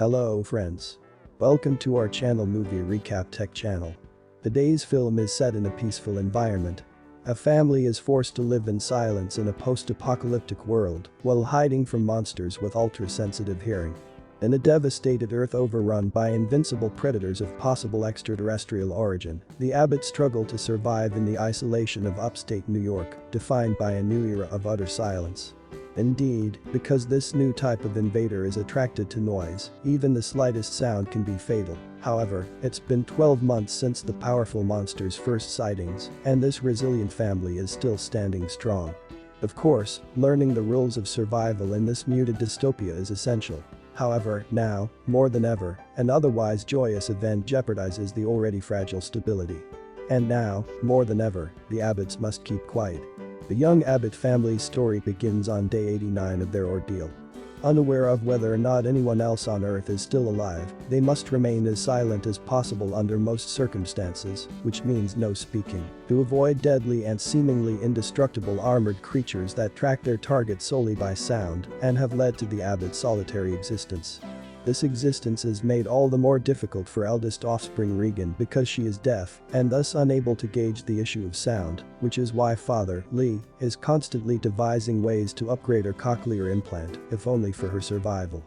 Hello friends. Welcome to our channel Movie Recap Tech channel. Today's film is set in a peaceful environment. A family is forced to live in silence in a post-apocalyptic world while hiding from monsters with ultra-sensitive hearing. In a devastated Earth overrun by invincible predators of possible extraterrestrial origin, the Abbotts struggle to survive in the isolation of upstate New York, defined by a new era of utter silence. Indeed, because this new type of invader is attracted to noise, even the slightest sound can be fatal. However, it's been 12 months since the powerful monster's first sightings, and this resilient family is still standing strong. Of course, learning the rules of survival in this muted dystopia is essential. However, now, more than ever, an otherwise joyous event jeopardizes the already fragile stability. And now, more than ever, the Abbotts must keep quiet. The young Abbott family's story begins on day 89 of their ordeal. Unaware of whether or not anyone else on Earth is still alive, they must remain as silent as possible under most circumstances, which means no speaking, to avoid deadly and seemingly indestructible armored creatures that track their target solely by sound and have led to the Abbotts' solitary existence. This existence is made all the more difficult for eldest offspring Regan because she is deaf and thus unable to gauge the issue of sound, which is why father, Lee, is constantly devising ways to upgrade her cochlear implant, if only for her survival.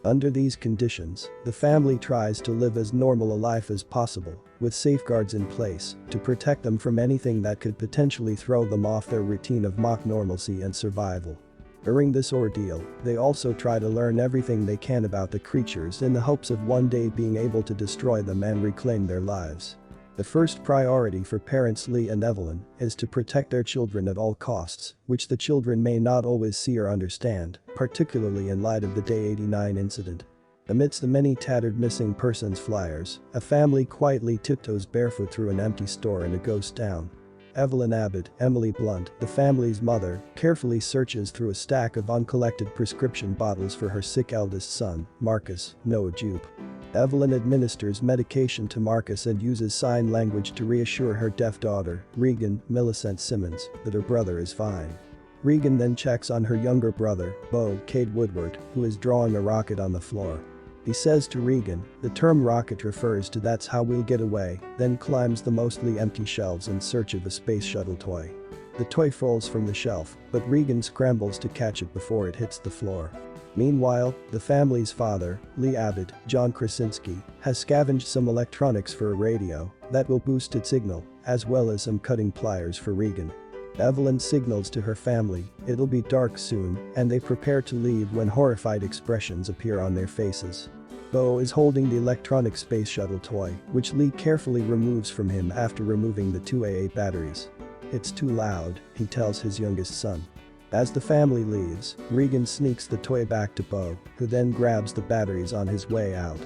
Under these conditions, the family tries to live as normal a life as possible, with safeguards in place to protect them from anything that could potentially throw them off their routine of mock normalcy and survival. During this ordeal, they also try to learn everything they can about the creatures in the hopes of one day being able to destroy them and reclaim their lives. The first priority for parents Lee and Evelyn is to protect their children at all costs, which the children may not always see or understand, particularly in light of the Day 89 incident. Amidst the many tattered missing persons flyers, a family quietly tiptoes barefoot through an empty store in a ghost town. Evelyn Abbott, Emily Blunt, the family's mother, carefully searches through a stack of uncollected prescription bottles for her sick eldest son, Marcus, Noah Jupe. Evelyn administers medication to Marcus and uses sign language to reassure her deaf daughter, Regan, Millicent Simmons, that her brother is fine. Regan then checks on her younger brother, Beau, Cade Woodward, who is drawing a rocket on the floor. He says to Regan, the term rocket refers to "that's how we'll get away," then climbs the mostly empty shelves in search of a space shuttle toy. The toy falls from the shelf, but Regan scrambles to catch it before it hits the floor. Meanwhile, the family's father, Lee Abbott, John Krasinski, has scavenged some electronics for a radio that will boost its signal, as well as some cutting pliers for Regan. Evelyn signals to her family it'll be dark soon, and they prepare to leave when horrified expressions appear on their faces. Beau is holding the electronic space shuttle toy, which Lee carefully removes from him after removing the two AA batteries. "It's too loud," he tells his youngest son. As the family leaves, Regan sneaks the toy back to Beau, who then grabs the batteries on his way out.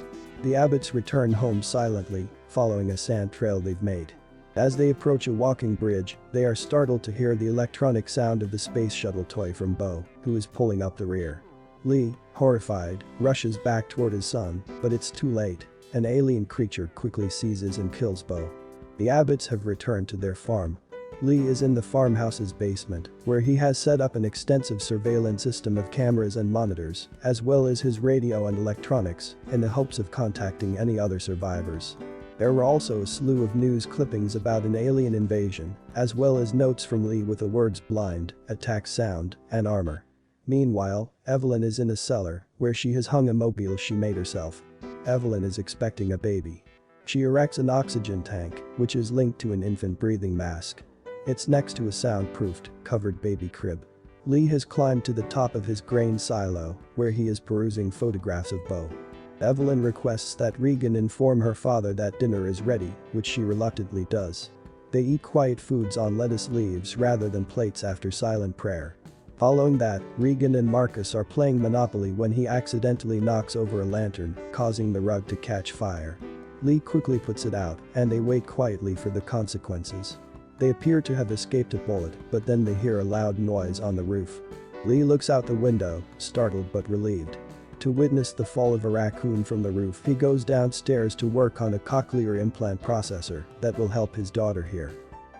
The Abbotts return home silently, following a sand trail they've made. As they approach a walking bridge, they are startled to hear the electronic sound of the space shuttle toy from Beau, who is pulling up the rear. Lee, horrified, rushes back toward his son, but it's too late. An alien creature quickly seizes and kills Beau. The Abbotts have returned to their farm. Lee is in the farmhouse's basement, where he has set up an extensive surveillance system of cameras and monitors, as well as his radio and electronics, in the hopes of contacting any other survivors. There were also a slew of news clippings about an alien invasion, as well as notes from Lee with the words blind, attack sound, and armor. Meanwhile, Evelyn is in a cellar, where she has hung a mobile she made herself. Evelyn is expecting a baby. She erects an oxygen tank, which is linked to an infant breathing mask. It's next to a soundproofed, covered baby crib. Lee has climbed to the top of his grain silo, where he is perusing photographs of Beau. Evelyn requests that Regan inform her father that dinner is ready, which she reluctantly does. They eat quiet foods on lettuce leaves rather than plates after silent prayer. Following that, Regan and Marcus are playing Monopoly when he accidentally knocks over a lantern, causing the rug to catch fire. Lee quickly puts it out, and they wait quietly for the consequences. They appear to have escaped a bullet, but then they hear a loud noise on the roof. Lee looks out the window, startled but relieved. To witness the fall of a raccoon from the roof, he goes downstairs to work on a cochlear implant processor that will help his daughter hear.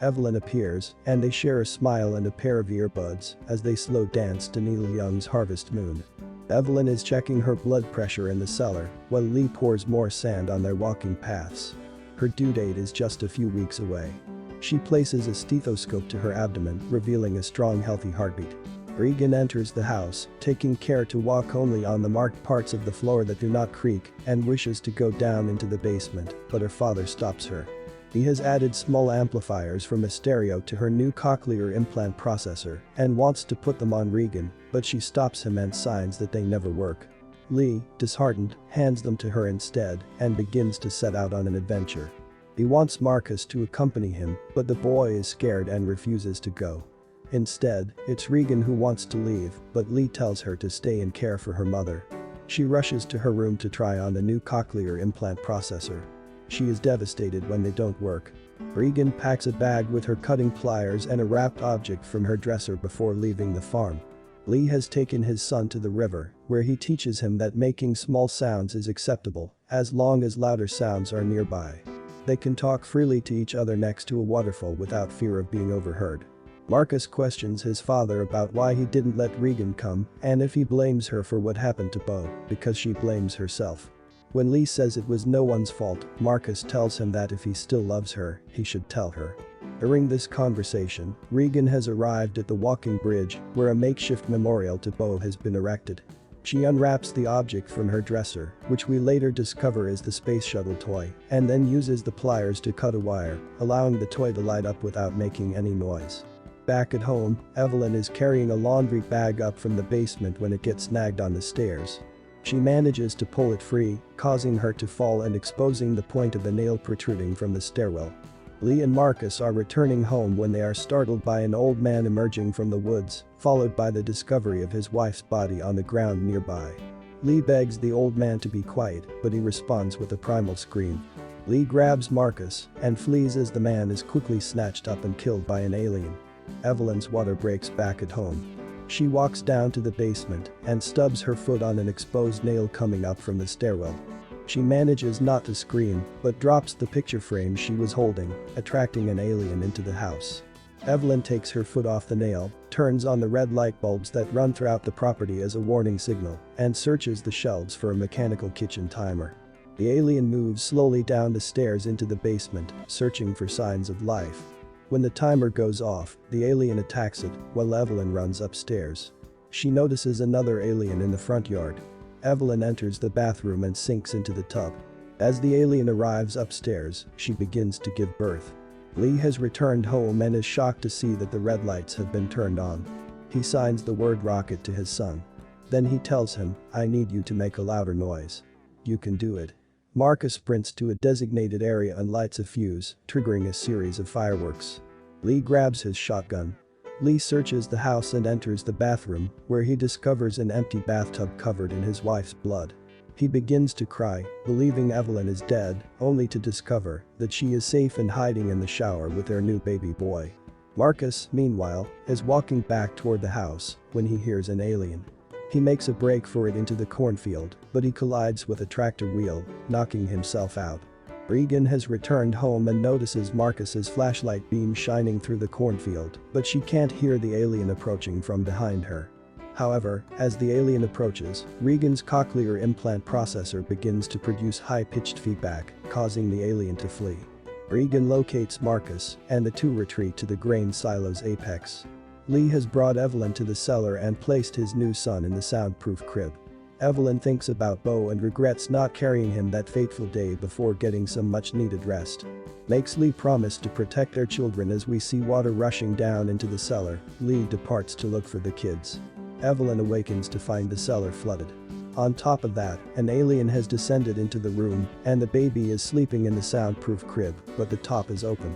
Evelyn appears, and they share a smile and a pair of earbuds as they slow dance to Neil Young's Harvest Moon. Evelyn is checking her blood pressure in the cellar while Lee pours more sand on their walking paths. Her due date is just a few weeks away. She places a stethoscope to her abdomen, revealing a strong, healthy heartbeat. Regan enters the house, taking care to walk only on the marked parts of the floor that do not creak, and wishes to go down into the basement, but her father stops her. He has added small amplifiers from a stereo to her new cochlear implant processor and wants to put them on Regan, but she stops him and signs that they never work. Lee, disheartened, hands them to her instead and begins to set out on an adventure. He wants Marcus to accompany him, but the boy is scared and refuses to go. Instead, it's Regan who wants to leave, but Lee tells her to stay and care for her mother. She rushes to her room to try on the new cochlear implant processor. She is devastated when they don't work. Regan packs a bag with her cutting pliers and a wrapped object from her dresser before leaving the farm. Lee has taken his son to the river, where he teaches him that making small sounds is acceptable, as long as louder sounds are nearby. They can talk freely to each other next to a waterfall without fear of being overheard. Marcus questions his father about why he didn't let Regan come and if he blames her for what happened to Bo, because she blames herself. When Lee says it was no one's fault, Marcus tells him that if he still loves her, he should tell her. During this conversation, Regan has arrived at the walking bridge where a makeshift memorial to Bo has been erected. She unwraps the object from her dresser, which we later discover is the space shuttle toy, and then uses the pliers to cut a wire, allowing the toy to light up without making any noise. Back at home, Evelyn is carrying a laundry bag up from the basement when it gets snagged on the stairs. She manages to pull it free, causing her to fall and exposing the point of a nail protruding from the stairwell. Lee and Marcus are returning home when they are startled by an old man emerging from the woods, followed by the discovery of his wife's body on the ground nearby. Lee begs the old man to be quiet, but he responds with a primal scream. Lee grabs Marcus and flees as the man is quickly snatched up and killed by an alien. Evelyn's water breaks back at home. She walks down to the basement and stubs her foot on an exposed nail coming up from the stairwell. She manages not to scream, but drops the picture frame she was holding, attracting an alien into the house. Evelyn takes her foot off the nail, turns on the red light bulbs that run throughout the property as a warning signal, and searches the shelves for a mechanical kitchen timer. The alien moves slowly down the stairs into the basement, searching for signs of life. When the timer goes off, the alien attacks it, while Evelyn runs upstairs. She notices another alien in the front yard. Evelyn enters the bathroom and sinks into the tub. As the alien arrives upstairs, she begins to give birth. Lee has returned home and is shocked to see that the red lights have been turned on. He signs the word rocket to his son. Then he tells him, "I need you to make a louder noise. You can do it." Marcus sprints to a designated area and lights a fuse, triggering a series of fireworks. Lee grabs his shotgun. Lee searches the house and enters the bathroom, where he discovers an empty bathtub covered in his wife's blood. He begins to cry, believing Evelyn is dead, only to discover that she is safe and hiding in the shower with their new baby boy. Marcus, meanwhile, is walking back toward the house when he hears an alien. He makes a break for it into the cornfield, but he collides with a tractor wheel, knocking himself out. Regan has returned home and notices Marcus's flashlight beam shining through the cornfield, but she can't hear the alien approaching from behind her. However, as the alien approaches, Regan's cochlear implant processor begins to produce high-pitched feedback, causing the alien to flee. Regan locates Marcus, and the two retreat to the grain silo's apex. Lee has brought Evelyn to the cellar and placed his new son in the soundproof crib. Evelyn thinks about Bo and regrets not carrying him that fateful day before getting some much-needed rest. Makes Lee promise to protect their children. As we see water rushing down into the cellar, Lee departs to look for the kids. Evelyn awakens to find the cellar flooded. On top of that, an alien has descended into the room, and the baby is sleeping in the soundproof crib, but the top is open.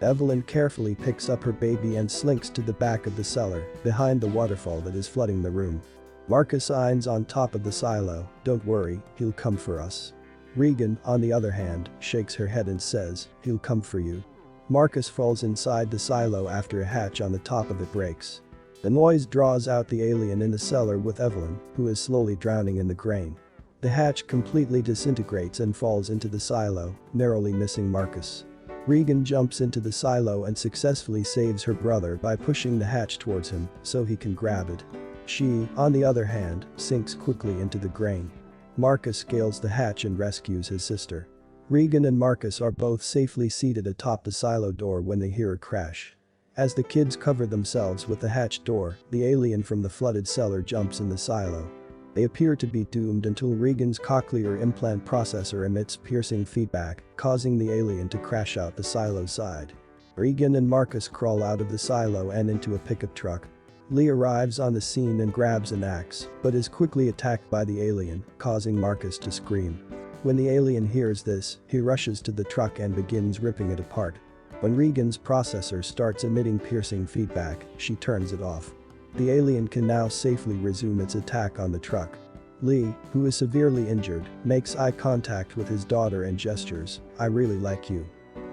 Evelyn carefully picks up her baby and slinks to the back of the cellar, behind the waterfall that is flooding the room. Marcus signs on top of the silo, "Don't worry, he'll come for us." Regan, on the other hand, shakes her head and says, "He'll come for you." Marcus falls inside the silo after a hatch on the top of it breaks. The noise draws out the alien in the cellar with Evelyn, who is slowly drowning in the grain. The hatch completely disintegrates and falls into the silo, narrowly missing Marcus. Regan jumps into the silo and successfully saves her brother by pushing the hatch towards him so he can grab it. She, on the other hand, sinks quickly into the grain. Marcus scales the hatch and rescues his sister. Regan and Marcus are both safely seated atop the silo door when they hear a crash. As the kids cover themselves with the hatch door, the alien from the flooded cellar jumps in the silo. They appear to be doomed until Regan's cochlear implant processor emits piercing feedback, causing the alien to crash out the silo's side. Regan and Marcus crawl out of the silo and into a pickup truck. Lee arrives on the scene and grabs an axe, but is quickly attacked by the alien, causing Marcus to scream. When the alien hears this, he rushes to the truck and begins ripping it apart. When Regan's processor starts emitting piercing feedback, she turns it off. The alien can now safely resume its attack on the truck. Lee, who is severely injured, makes eye contact with his daughter and gestures, "I really like you.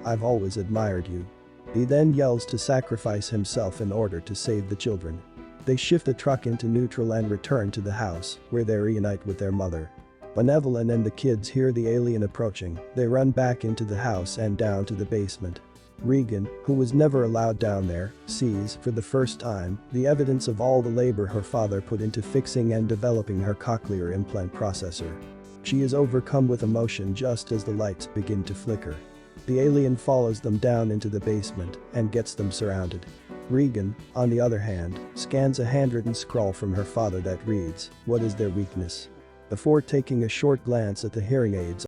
I've always admired you." He then yells to sacrifice himself in order to save the children. They shift the truck into neutral and return to the house, where they reunite with their mother. When Evelyn and the kids hear the alien approaching, they run back into the house and down to the basement. Regan, who was never allowed down there, sees, for the first time, the evidence of all the labor her father put into fixing and developing her cochlear implant processor. She is overcome with emotion just as the lights begin to flicker. The alien follows them down into the basement and gets them surrounded. Regan, on the other hand, scans a handwritten scrawl from her father that reads, "What is their weakness?" Before taking a short glance at the hearing aids